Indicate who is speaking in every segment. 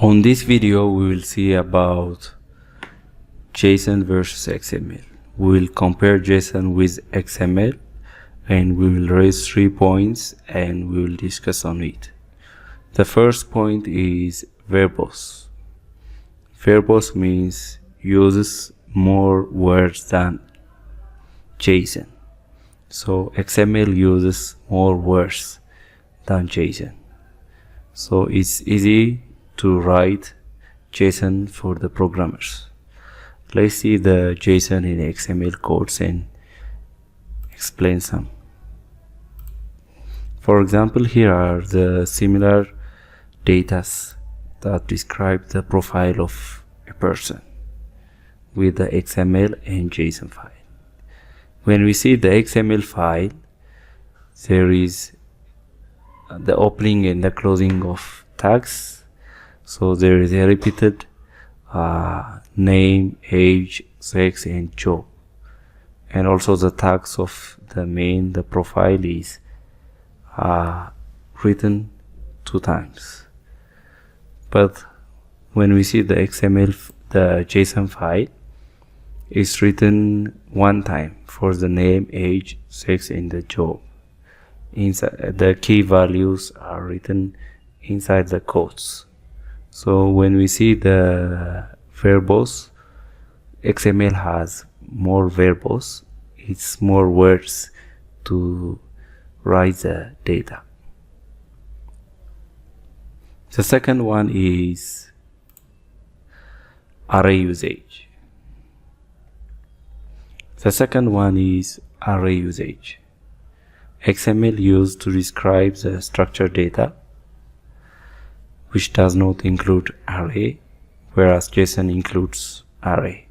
Speaker 1: On this video, we will see about JSON versus XML. We will compare JSON with XML and we will raise 3 points and we will discuss on it. The first point is verbose. Verbose means uses more words than JSON. So XML uses more words than JSON. So it's easy to write JSON for the programmers. Let's see the JSON in XML codes and explain some. For example, here are the similar data that describe the profile of a person with the XML and JSON file. When we see the XML file, there is the opening and the closing of tags. So there is a repeated name, age, sex, and job. And also the tags of the profile is written 2 times. But when we see the XML, the JSON file is written 1 time for the name, age, sex, and the job. Inside, the key values are written inside the quotes. So when we see the verbose, XML has more verbose. It's more words to write the data. The second one is array usage. The second one is array usage. XML used to describe the structured data, which does not include array, whereas JSON includes array.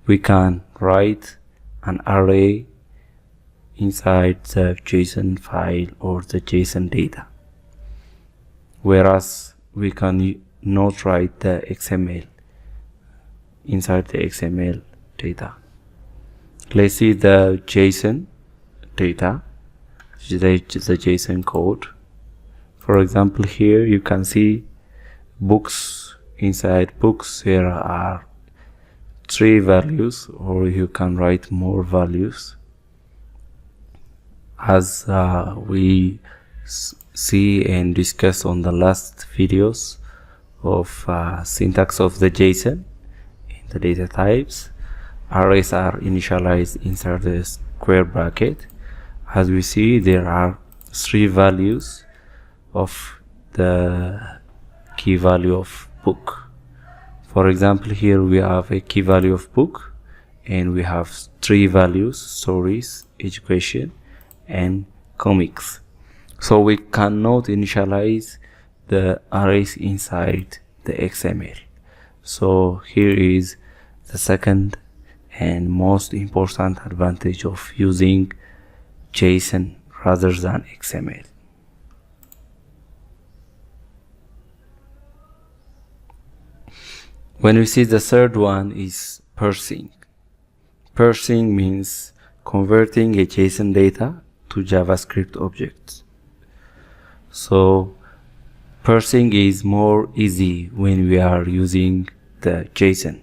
Speaker 1: We can write an array inside the JSON file or the JSON data, whereas we can not write the XML inside the XML data. Let's see the JSON data, the JSON code. For example, here you can see books. Inside books there are 3 values, or you can write more values. As we see and discuss on the last videos of syntax of the JSON in the data types, arrays are initialized inside the square bracket. As we see, there are 3 values of the key value of book. For example, here we have a key value of book and we have 3 values: stories, education, and comics. So we cannot initialize the arrays inside the XML. So here is the second and most important advantage of using JSON rather than XML. When we see the third one is parsing. Parsing means converting a JSON data to JavaScript objects. So parsing is more easy when we are using the JSON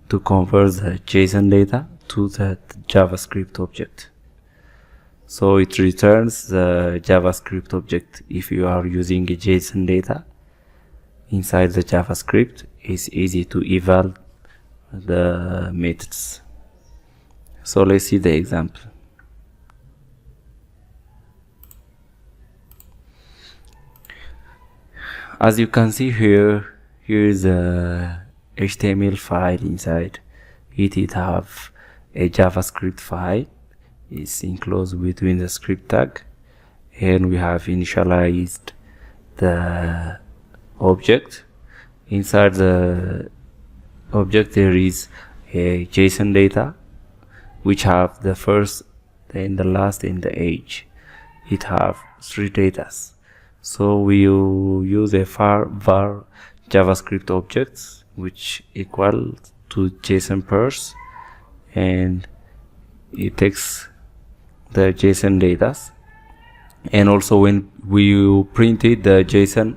Speaker 1: to convert the JSON data to the JavaScript object. So it returns the JavaScript object. If you are using a JSON data inside the JavaScript, it's easy to eval the methods. So let's see the example. As you can see here is a HTML file inside it. It have a JavaScript file. It's enclosed between the script tag, and we have initialized the object. Inside the object there is a JSON data which have the first, then the last, and the age. It have 3 datas. So we use a var JavaScript objects which equal to JSON parse, and it takes the JSON data, and also when we printed the JSON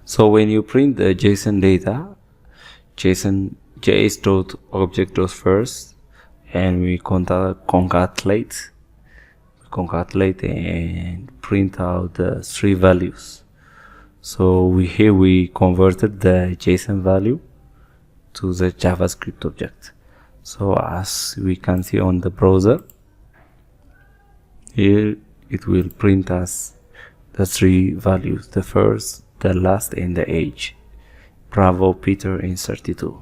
Speaker 1: So when you print the JSON data, JS.object goes first, and we concatenate and print out the 3 values. So here we converted the JSON value to the JavaScript object. So as we can see on the browser, here it will print us the 3 values: the first, the last, and the age. Bravo, Peter, and 32.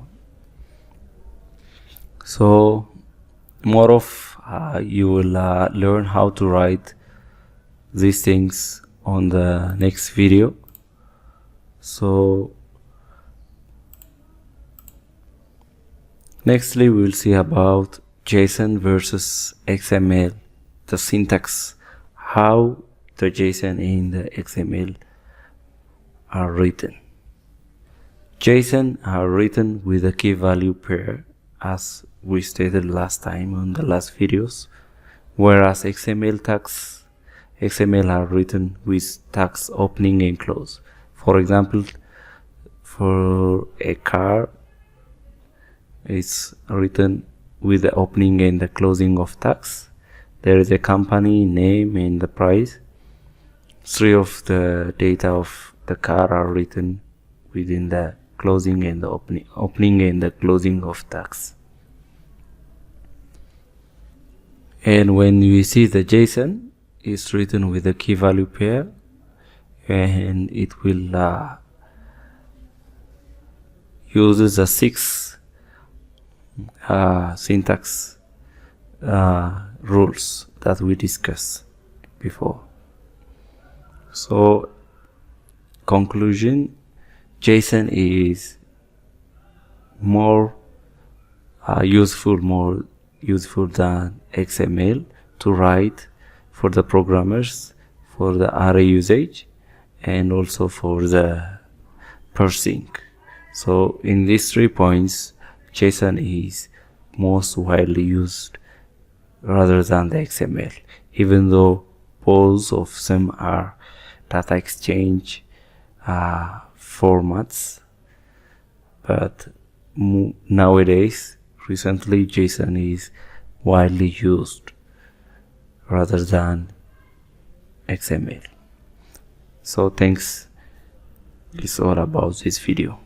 Speaker 1: So more of you will learn how to write these things on the next video. So nextly we will see about JSON versus XML, the syntax, how the JSON and the XML are written. JSON are written with a key value pair, as we stated last time on the last videos, whereas XML tags are written with tags opening and close. For example, for a car, it's written with the opening and the closing of tags. There is a company name and the price. 3 of the data of the car are written within the closing and the opening and the closing of tags. And when we see the JSON, it's written with a key value pair, and it will uses the 6 syntax rules that we discussed before. So conclusion, JSON is more useful than XML to write for the programmers, for the array usage, and also for the parsing. So in these 3 points, JSON is most widely used rather than the XML, even though both of them are data exchange formats. But nowadays, recently, JSON is widely used rather than XML. So thanks. It's all about this video.